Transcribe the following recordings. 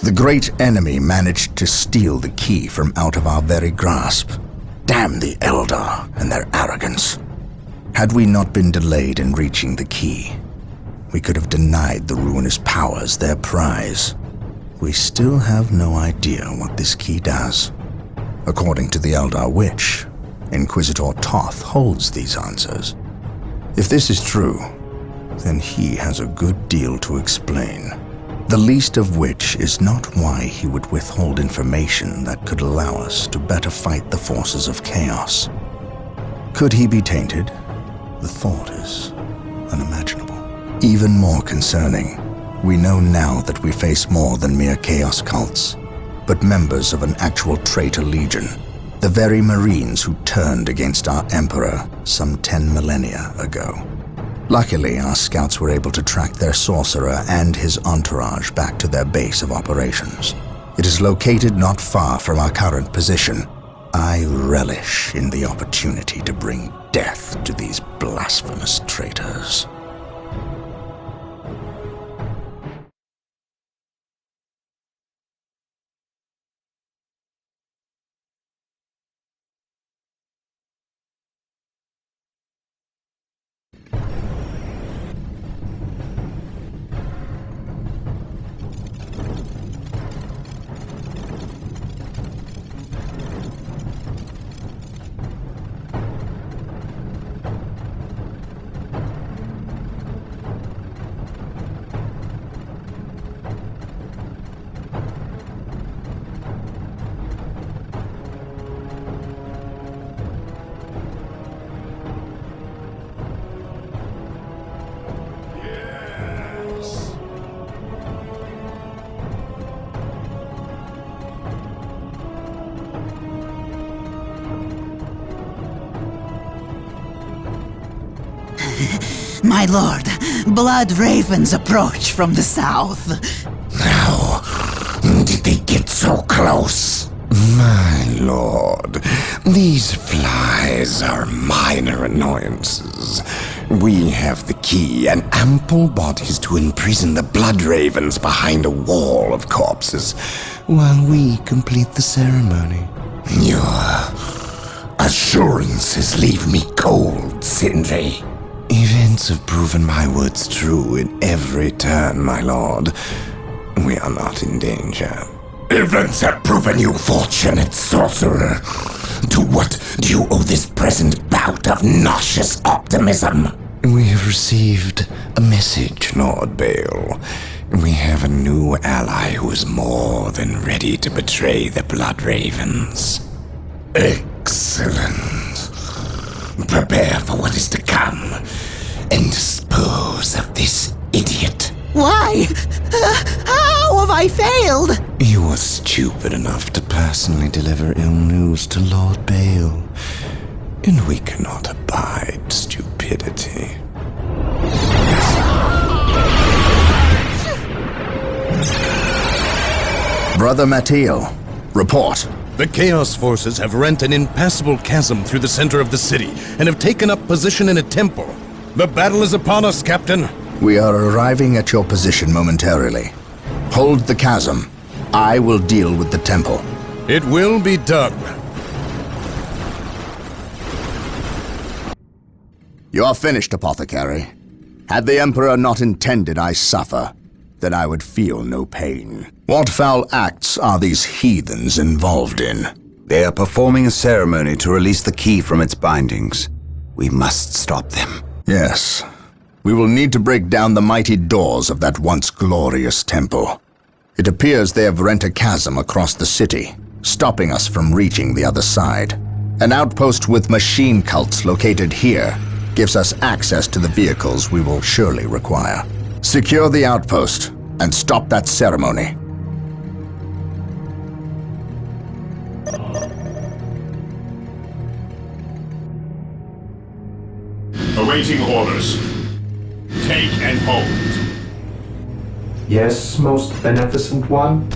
The great enemy managed to steal the key from out of our very grasp. Damn the Eldar and their arrogance. Had we not been delayed in reaching the key, we could have denied the ruinous powers their prize. We still have no idea what this key does. According to the Eldar Witch, Inquisitor Toth holds these answers. If this is true, then he has a good deal to explain. The least of which is not why he would withhold information that could allow us to better fight the forces of chaos. Could he be tainted? The thought is unimaginable. Even more concerning, we know now that we face more than mere chaos cults, but members of an actual traitor legion, the very Marines who turned against our Emperor some 10 millennia ago. Luckily, our scouts were able to track their sorcerer and his entourage back to their base of operations. It is located not far from our current position. I relish in the opportunity to bring death to these blasphemous traitors. My lord, blood ravens approach from the south. How did they get so close? My lord, these flies are minor annoyances. We have the key and ample bodies to imprison the blood ravens behind a wall of corpses, while we complete the ceremony. Your assurances leave me cold, Sindri. Events have proven my words true in every turn, my lord. We are not in danger. Events have proven you fortunate, sorcerer. To what do you owe this present bout of nauseous optimism? We have received a message, Lord Bale. We have a new ally who is more than ready to betray the Blood Ravens. Excellent. Prepare for what is to come, and dispose of this idiot. Why? How have I failed? You were stupid enough to personally deliver ill news to Lord Bale, and we cannot abide stupidity. Brother Mattiel, report. The Chaos Forces have rent an impassable chasm through the center of the city and have taken up position in a temple. The battle is upon us, Captain. We are arriving at your position momentarily. Hold the chasm. I will deal with the temple. It will be done. You are finished, Apothecary. Had the Emperor not intended I suffer, then I would feel no pain. What foul acts are these heathens involved in? They are performing a ceremony to release the key from its bindings. We must stop them. Yes. We will need to break down the mighty doors of that once glorious temple. It appears they have rent a chasm across the city, stopping us from reaching the other side. An outpost with machine cults located here gives us access to the vehicles we will surely require. Secure the outpost and stop that ceremony. Awaiting orders. Take and hold. Yes, most beneficent one.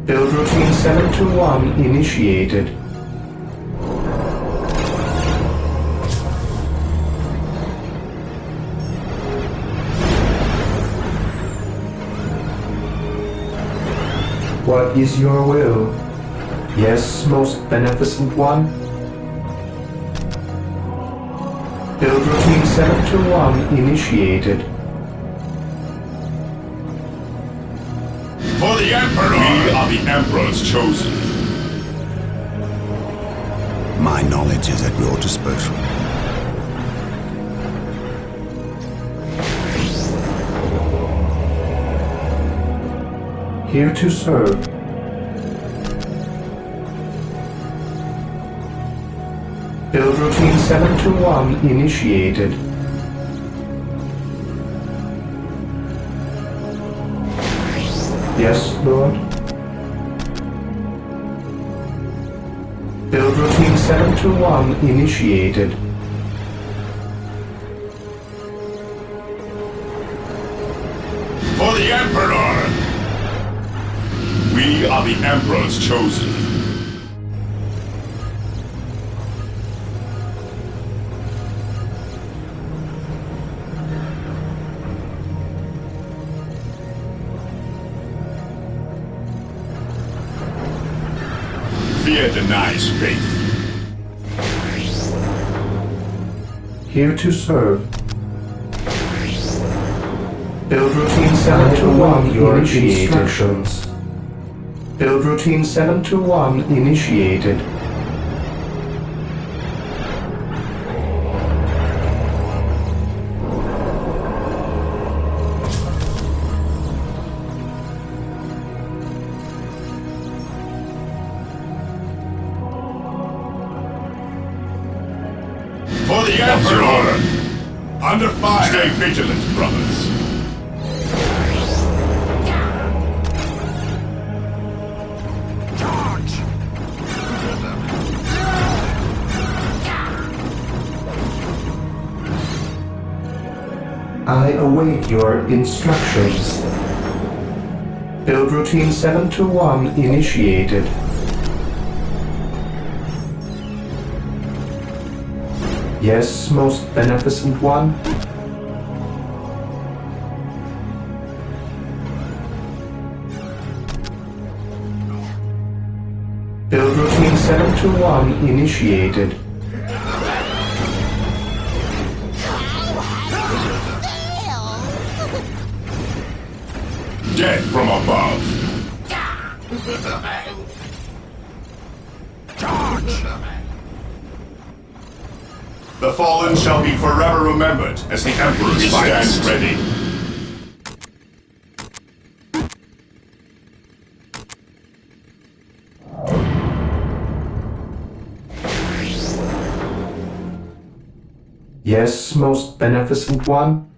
Build routine 721 initiated. What is your will? Yes, most beneficent one? Build routine 721 initiated. For the Emperor! We are the Emperor's chosen. My knowledge is at your disposal. Here to serve. Build routine 721 initiated. Yes, Lord. Build routine 721 initiated. For the Emperor! We are the Emperor's chosen. Fear denies faith. Here to serve. Build routine 721 initiated. Instructions. Build routine 721 initiated. For the Emperor! Under fire! Stay vigilant, brothers. I await your instructions. Build routine 721 initiated. Yes, most beneficent one? Build routine 721 initiated. Death from above. The fallen shall be forever remembered as the Emperor's finest. Stand ready. Yes, most beneficent one?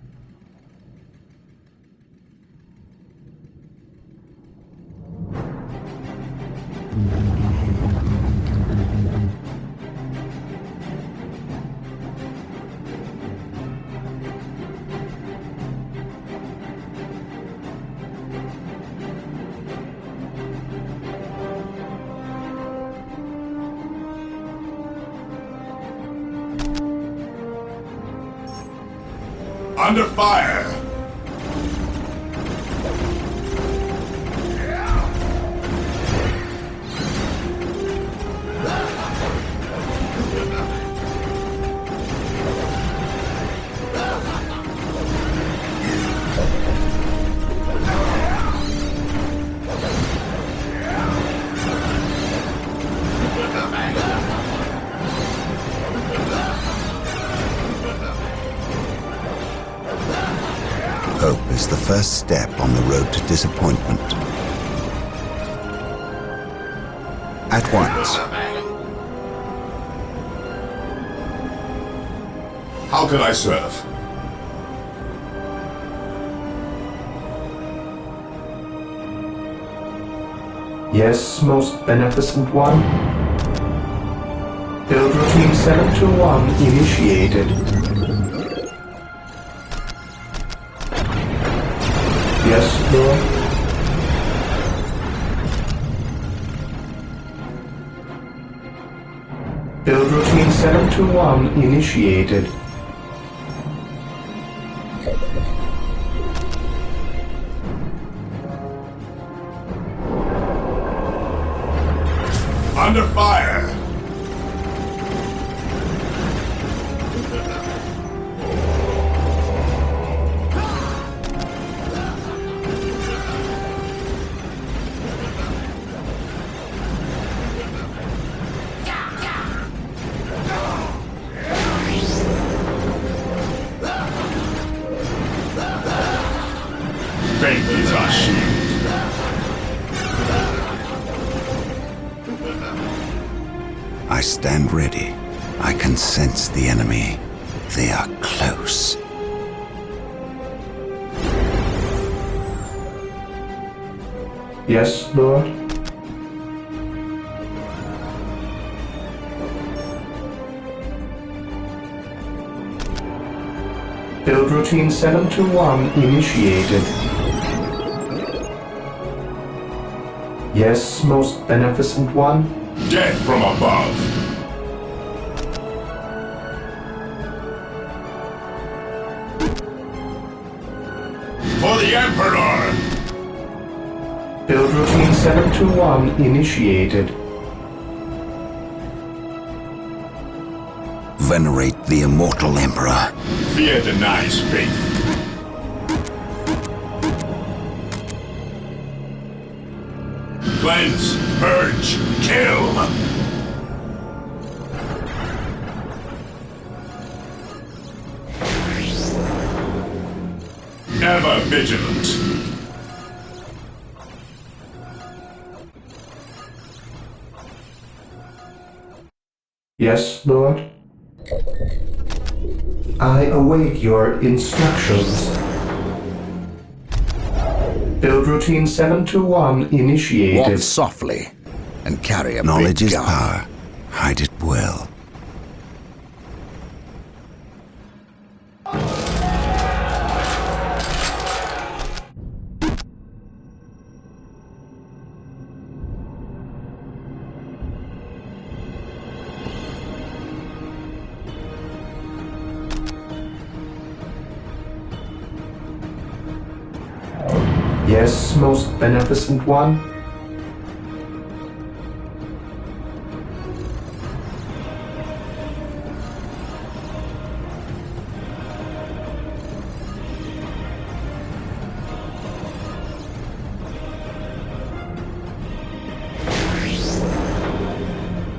Under fire! Hope is the first step on the road to disappointment. At once. How can I serve? Yes, most beneficent one? Build routine 721 initiated. Yes, Lord. Build routine 721 initiated. Under fire! Faith is our shield. I stand ready. I can sense the enemy. They are close. Yes, Lord? Build routine 721 initiated. Yes, most beneficent one? Death from above. For the Emperor! Build routine 721 initiated. Venerate the immortal Emperor. Fear denies faith. Cleanse, purge, kill! Ever vigilant. Yes, Lord? I await your instructions. Build routine 721 initiated. Walk softly and carry a Knowledge big is gun. power. Hide it well. Yes, most beneficent one?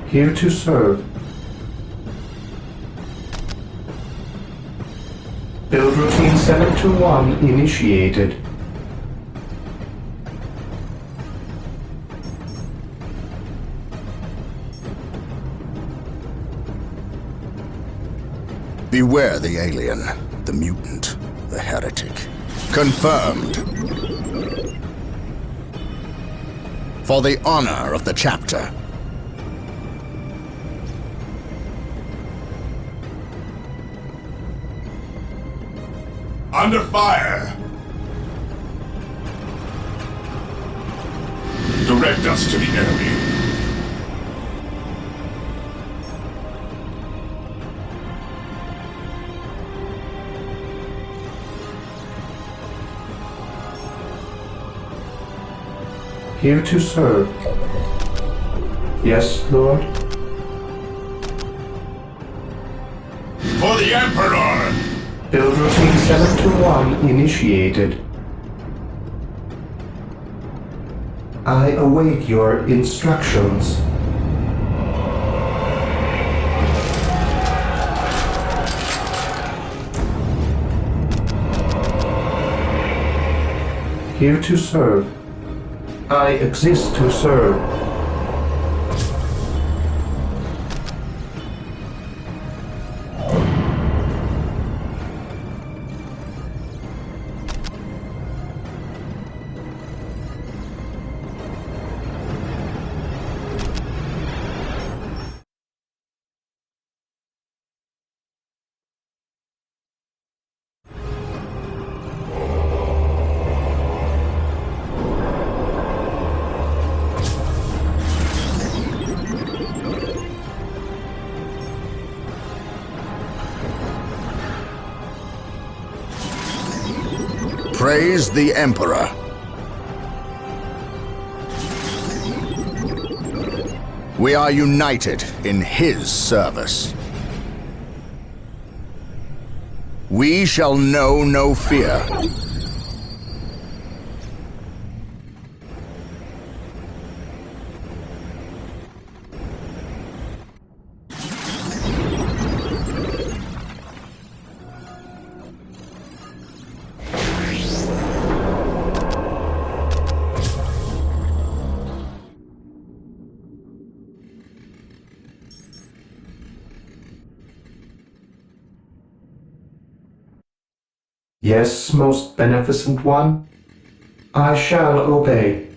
Here to serve. Build routine 721 initiated. Beware the alien, the mutant, the heretic. Confirmed. For the honor of the chapter. Under fire! Direct us to the enemy. Here to serve. Yes, Lord? For the Emperor! Build routine 721 initiated. I await your instructions. Here to serve. I exist to serve. Praise the Emperor. We are united in his service. We shall know no fear. Yes, most beneficent one. I shall obey.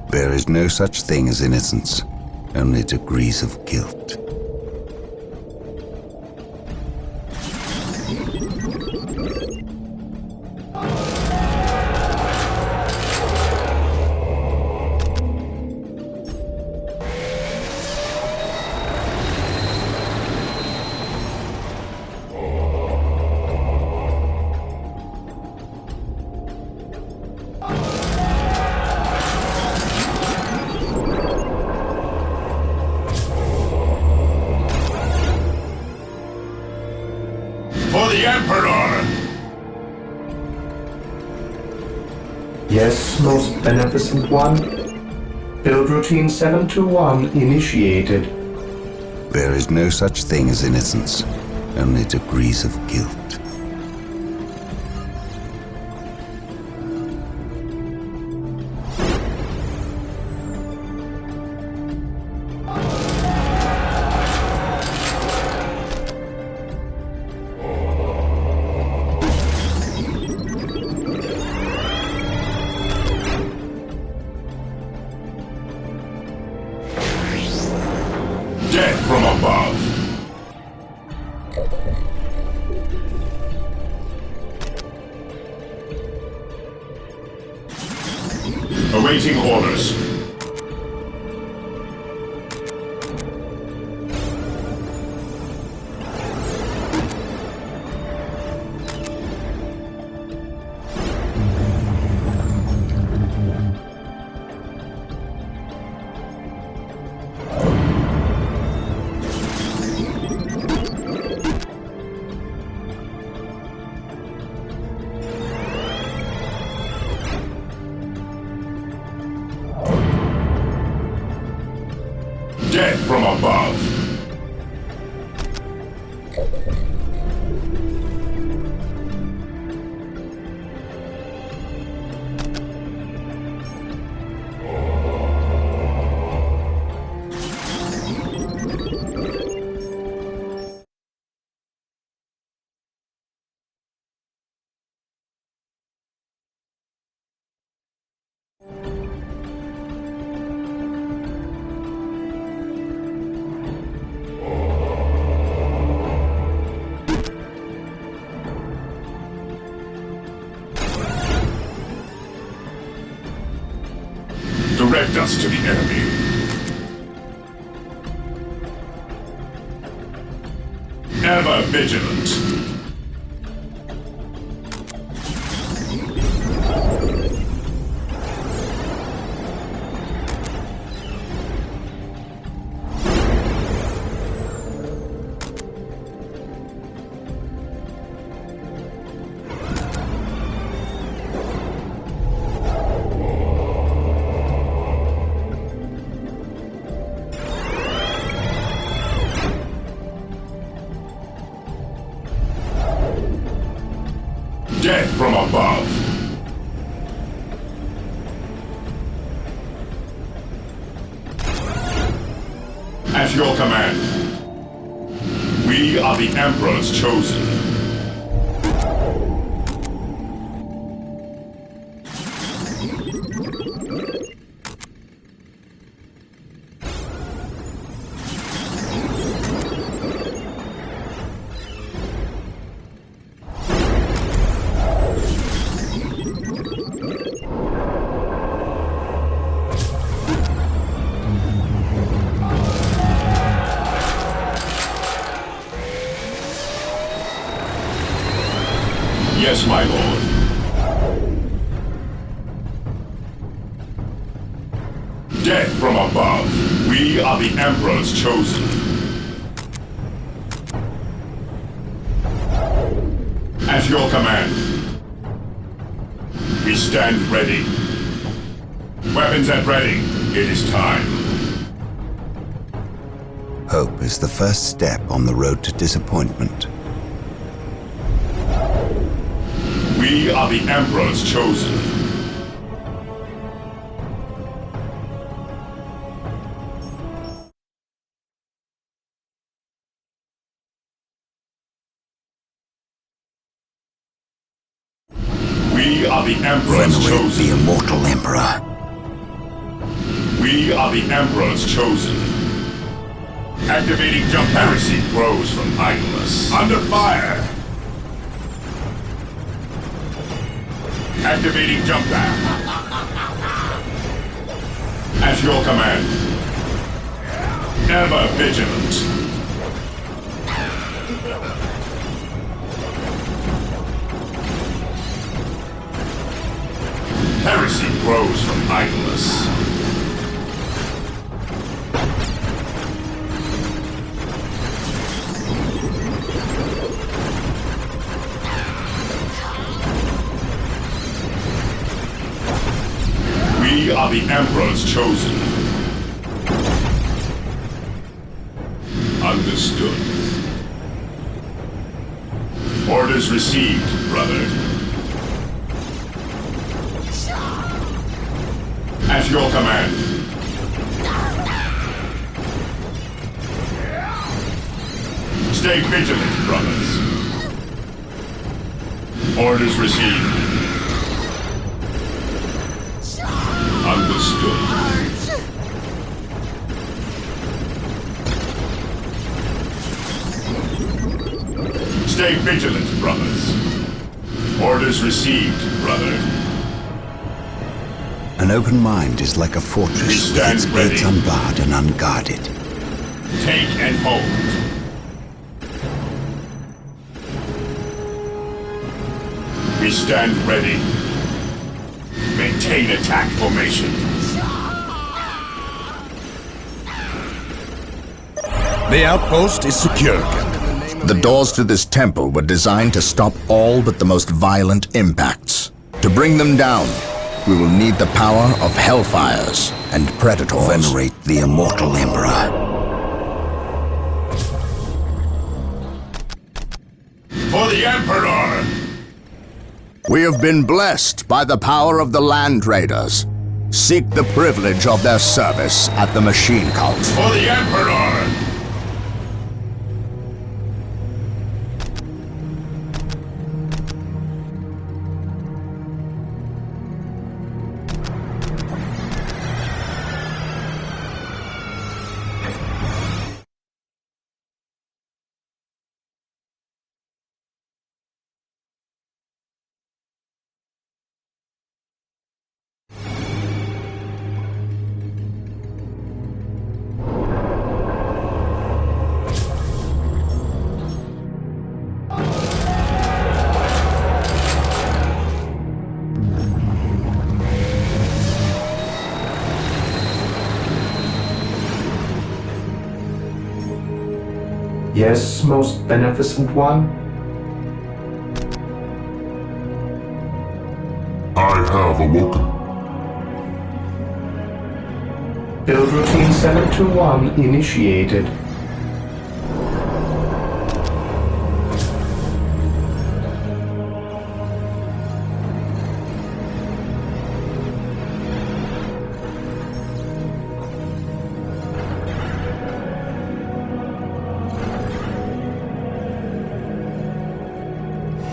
There is no such thing as innocence, only degrees of guilt. For the Emperor! Yes, most beneficent one. Build routine 721 initiated. There is no such thing as innocence, only degrees of guilt. Death from above! Awaiting orders. Death from above! Direct us to the enemy. Ever vigilant. Death from above! At your command. We are the Emperor's chosen. We are the Emperor's chosen. At your command. We stand ready. Weapons at ready. It is time. Hope is the first step on the road to disappointment. We are the Emperor's chosen. We are the Emperor's Venerate chosen. the immortal Emperor. We are the Emperor's chosen. Activating jump. Heresy grows from idleness. Under fire. Activating jump pad. At your command. Ever vigilant. Heresy grows from idleness. We are the Emperor's chosen. Understood. Orders received, brother. At your command. Stay vigilant, brothers. Orders received. Understood. Stay vigilant, brothers. Orders received, brother. An open mind is like a fortress with its gates unbarred and unguarded. Take and hold. We stand ready. Maintain attack formation. The outpost is secure, Captain. The doors to this temple were designed to stop all but the most violent impacts. To bring them down, we will need the power of hellfires and predators. Venerate the immortal Emperor. For the Emperor! We have been blessed by the power of the Land Raiders. Seek the privilege of their service at the Machine Cult. For the Emperor! Yes, most beneficent one? I have awoken. Build routine 721 initiated.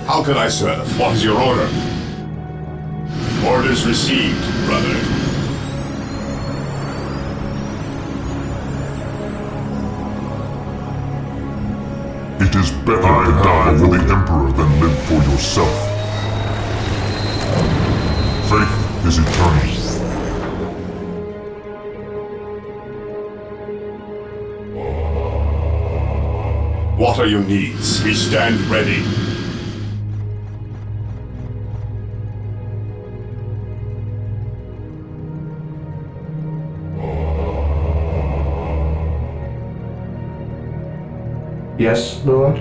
How can I serve? What is your order? Orders received, brother. It is better to die for the Emperor than live for yourself. Faith is eternal. What are your needs? We stand ready. Yes, Lord.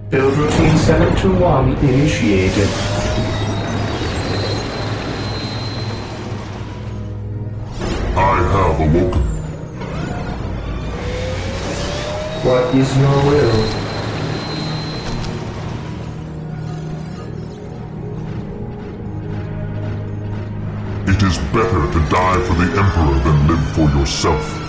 Build routine 721 initiated. I have awoken. What is your will? It is better to die for the Emperor than live for yourself.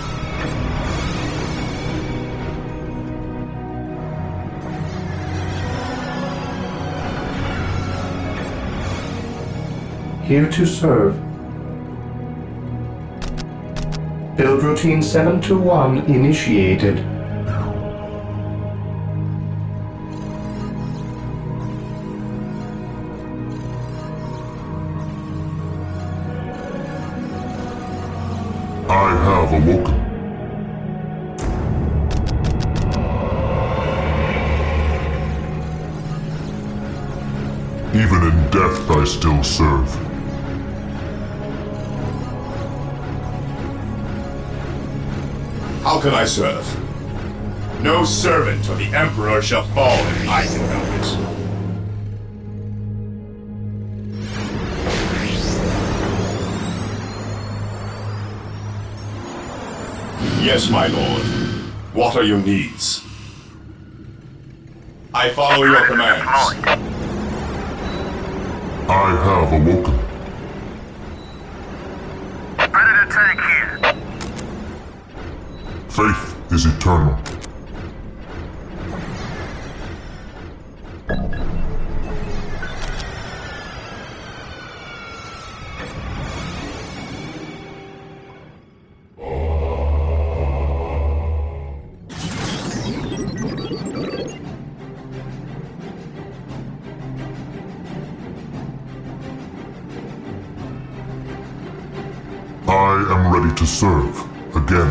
Here to serve. Build routine 721 initiated. I have awoken. Even in death I still serve. How can I serve? No servant of the Emperor shall fall if I can help it. Yes, my lord. What are your needs? I follow your commands. I have awoken. Predator tank here. Faith is eternal. I am ready to serve again.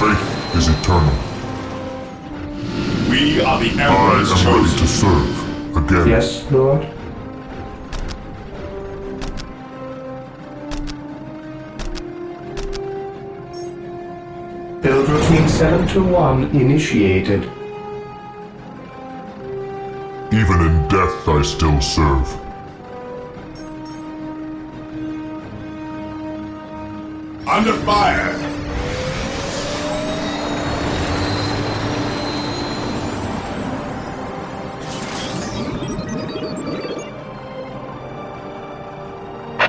Faith is eternal. We are the I Emperor's am ready chosen. to serve again. Yes, Lord. Build routine 721 initiated. Even in death I still serve. Under fire!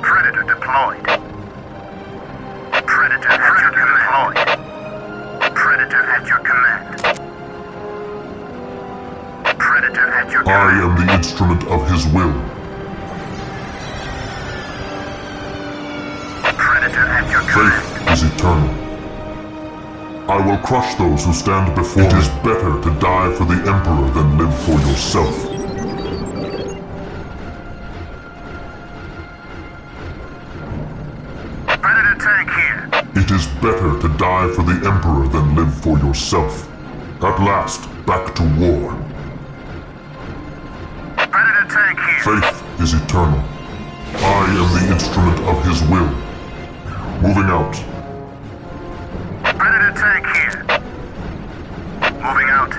Predator deployed. Predator at your command. Predator at your command. Predator at your I command. am the instrument of his will. Predator at your command. Faith is eternal. I will crush those who stand before me. It is better to die for the Emperor than live for yourself. Predator tank here. It is better to die for the Emperor than live for yourself. At last, back to war. Predator tank here. Faith is eternal. I am the instrument of his will. Moving out. Predator tank here. Moving out.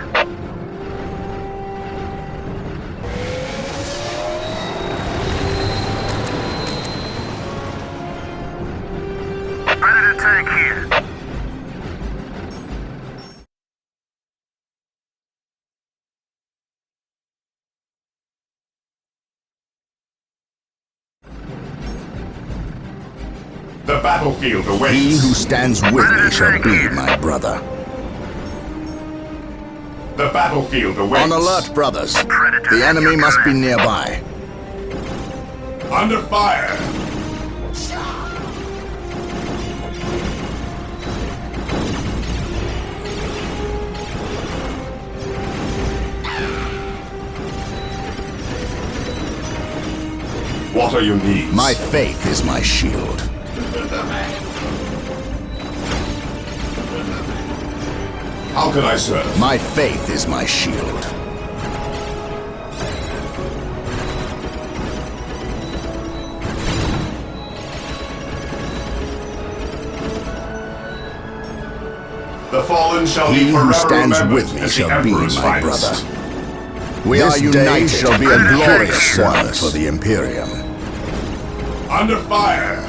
Predator tank here. The battlefield He awaits. who stands with me shall be my brother. The battlefield awaits. On alert, brothers. The enemy must be nearby. Under fire! What are your needs? My faith is my shield. How can I serve? My faith is my shield. fallen shall He be who forever stands remembered with me as the shall be Emperor's my finest. brother. We are This united day shall be a in glorious service service. for the Imperium. Under fire!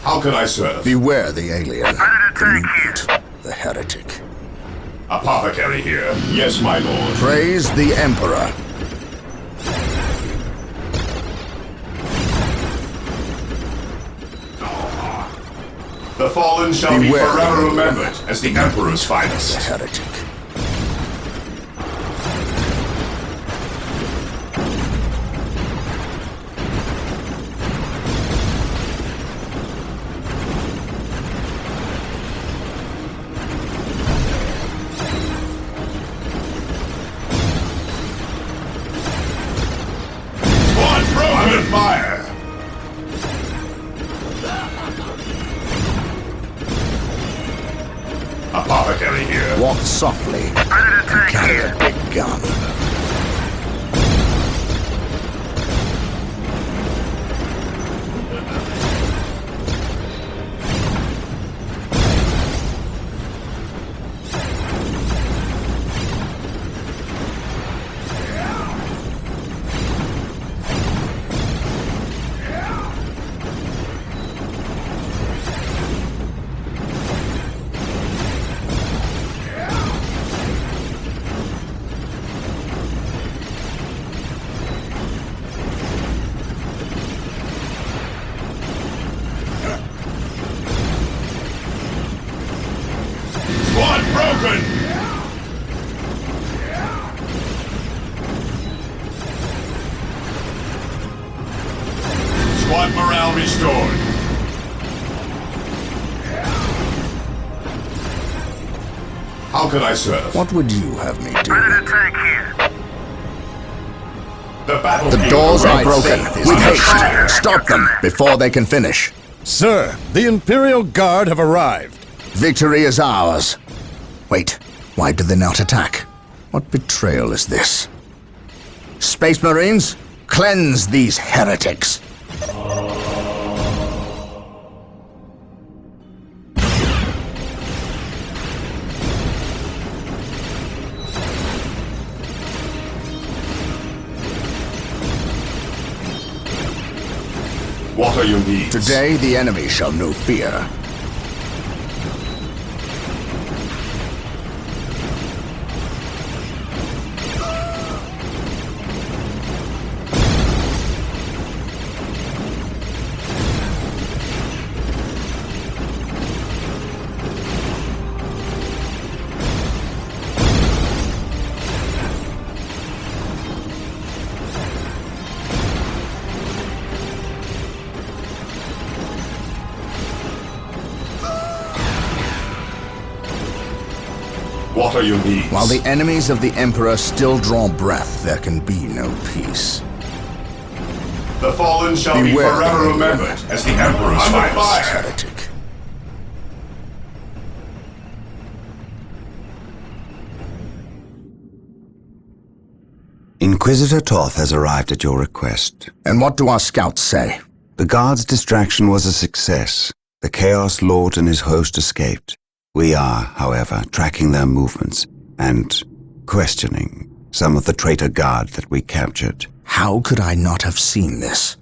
How can I serve? Beware the alien, the mutant, the heretic. Apothecary here. Yes, my lord. Praise the Emperor. The fallen shall Beware be forever the remembered as the Emperor's The finest. heretic. Under fire! Apothecary here. Walk softly and carry a big gun. Squad broken! Squad morale restored. How can I serve? What would you have me do? Ready to tank here. The battle. The doors are broken. With With haste. Stop them before they can finish. Sir, the Imperial Guard have arrived. Victory is ours. Wait, why do they not attack? What betrayal is this? Space Marines, cleanse these heretics. What are your needs? Today the enemy shall know fear. What are your needs? While the enemies of the Emperor still draw breath, there can be no peace. The fallen shall be Beware forever the remembered as the Emperor's Under finest. fire. Heretic. Inquisitor Toth has arrived at your request. And what do our scouts say? The guard's distraction was a success. The Chaos Lord and his host escaped. We are, however, tracking their movements and questioning some of the traitor guard that we captured. How could I not have seen this?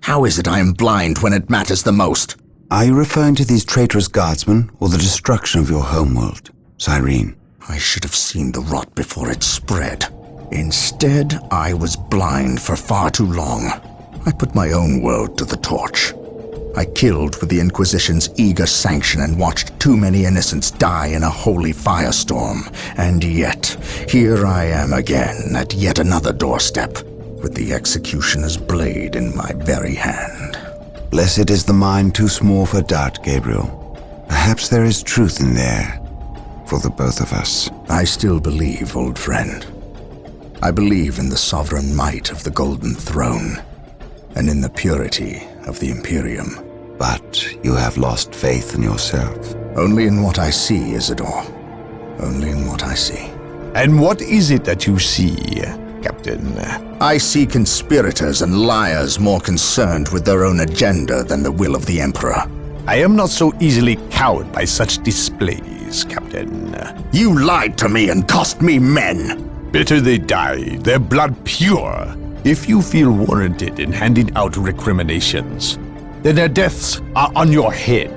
How is it I am blind when it matters the most? Are you referring to these traitorous guardsmen or the destruction of your homeworld, Cyrene? I should have seen the rot before it spread. Instead, I was blind for far too long. I put my own world to the torch. I killed with the Inquisition's eager sanction and watched too many innocents die in a holy firestorm. And yet, here I am again at yet another doorstep, with the executioner's blade in my very hand. Blessed is the mind too small for doubt, Gabriel. Perhaps there is truth in there. for the both of us. I still believe, old friend. I believe in the sovereign might of the Golden Throne, and in the purity of the Imperium. But you have lost faith in yourself. Only in what I see, Isidore. Only in what I see. And what is it that you see, Captain? I see conspirators and liars more concerned with their own agenda than the will of the Emperor. I am not so easily cowed by such displays, Captain. You lied to me and cost me men! Better they die, their blood pure. If you feel warranted in handing out recriminations, then their deaths are on your head.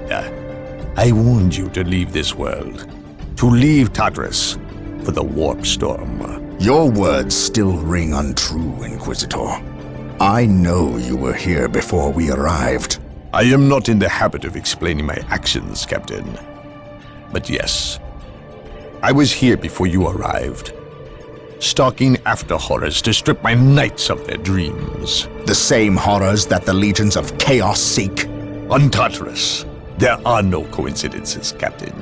I warned you to leave this world, to leave Tartarus for the Warp Storm. Your words still ring untrue, Inquisitor. I know you were here before we arrived. I am not in the habit of explaining my actions, Captain. But yes, I was here before you arrived, stalking after horrors to strip my knights of their dreams. The same horrors that the legions of chaos seek. On Tartarus, there are no coincidences, Captain.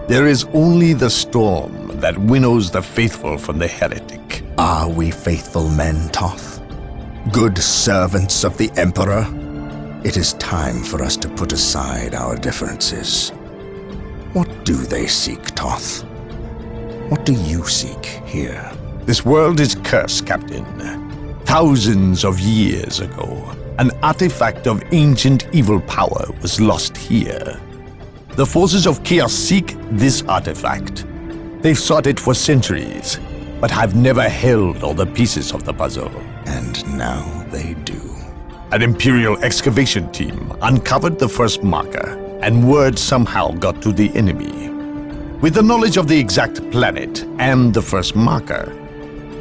There is only the storm that winnows the faithful from the heretic. Are we faithful men, Toth? Good servants of the Emperor? It is time for us to put aside our differences. What do they seek, Toth? What do you seek here? This world is cursed, Captain. Thousands of years ago, an artifact of ancient evil power was lost here. The forces of chaos seek this artifact. They've sought it for centuries, but have never held all the pieces of the puzzle. And now they do. An Imperial excavation team uncovered the first marker, and word somehow got to the enemy. With the knowledge of the exact planet and the first marker,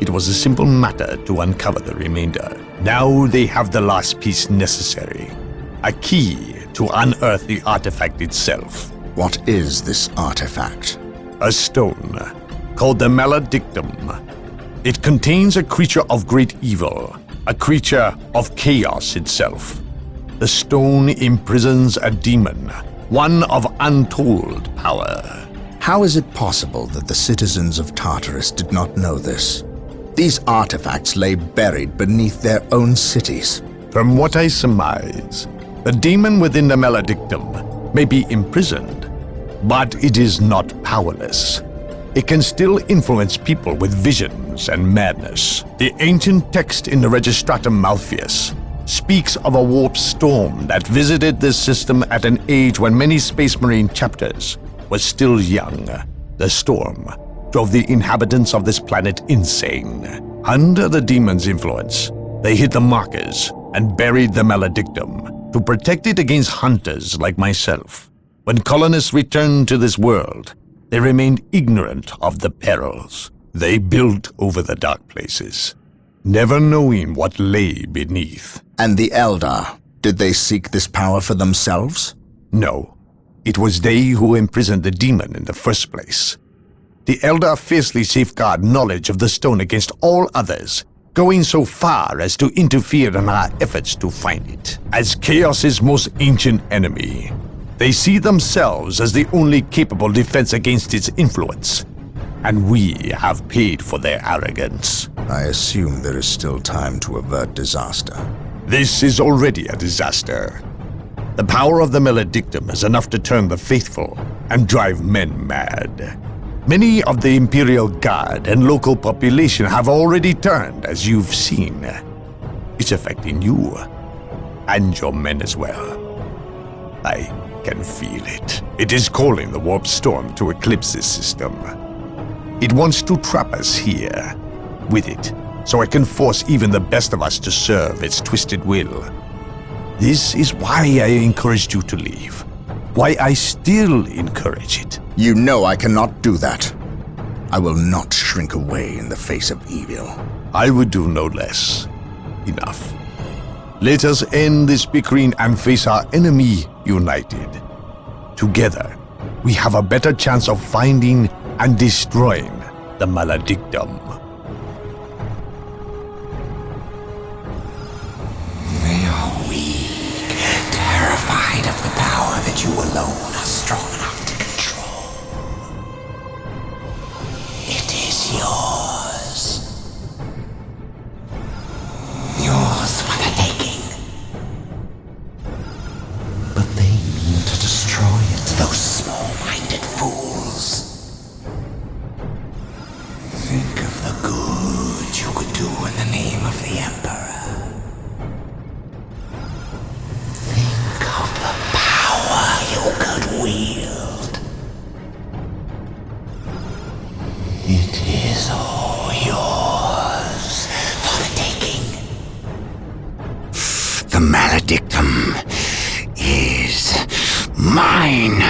it was a simple matter to uncover the remainder. Now they have the last piece necessary, a key to unearth the artifact itself. What is this artifact? A stone called the Maledictum. It contains a creature of great evil, a creature of chaos itself. The stone imprisons a demon, one of untold power. How is it possible that the citizens of Tartarus did not know this? These artifacts lay buried beneath their own cities. From what I surmise, the demon within the Maledictum may be imprisoned, but it is not powerless. It can still influence people with visions and madness. The ancient text in the Registratum Malpheus speaks of a warp storm that visited this system at an age when many Space Marine chapters were still young. The storm drove the inhabitants of this planet insane. Under the demon's influence, they hid the markers and buried the Maledictum to protect it against hunters like myself. When colonists returned to this world, they remained ignorant of the perils. They built over the dark places, never knowing what lay beneath. And the Eldar, did they seek this power for themselves? No, it was they who imprisoned the demon in the first place. The Eldar fiercely safeguard knowledge of the stone against all others, going so far as to interfere in our efforts to find it. As Chaos's most ancient enemy, they see themselves as the only capable defense against its influence, and we have paid for their arrogance. I assume there is still time to avert disaster. This is already a disaster. The power of the Maledictum is enough to turn the faithful and drive men mad. Many of the Imperial Guard and local population have already turned, as you've seen. It's affecting you, and your men as well. I can feel it. It is calling the Warp Storm to eclipse this system. It wants to trap us here, with it, so it can force even the best of us to serve its twisted will. This is why I encouraged you to leave. Why I still encourage it. You know I cannot do that. I will not shrink away in the face of evil. I would do no less. Enough. Let us end this bickering and face our enemy united. Together, we have a better chance of finding and destroying the Maledictum. They are weak, terrified of the power that you alone are strong enough to control. of the Emperor. Think of the power you could wield. It is all yours for the taking. The maledictum is mine.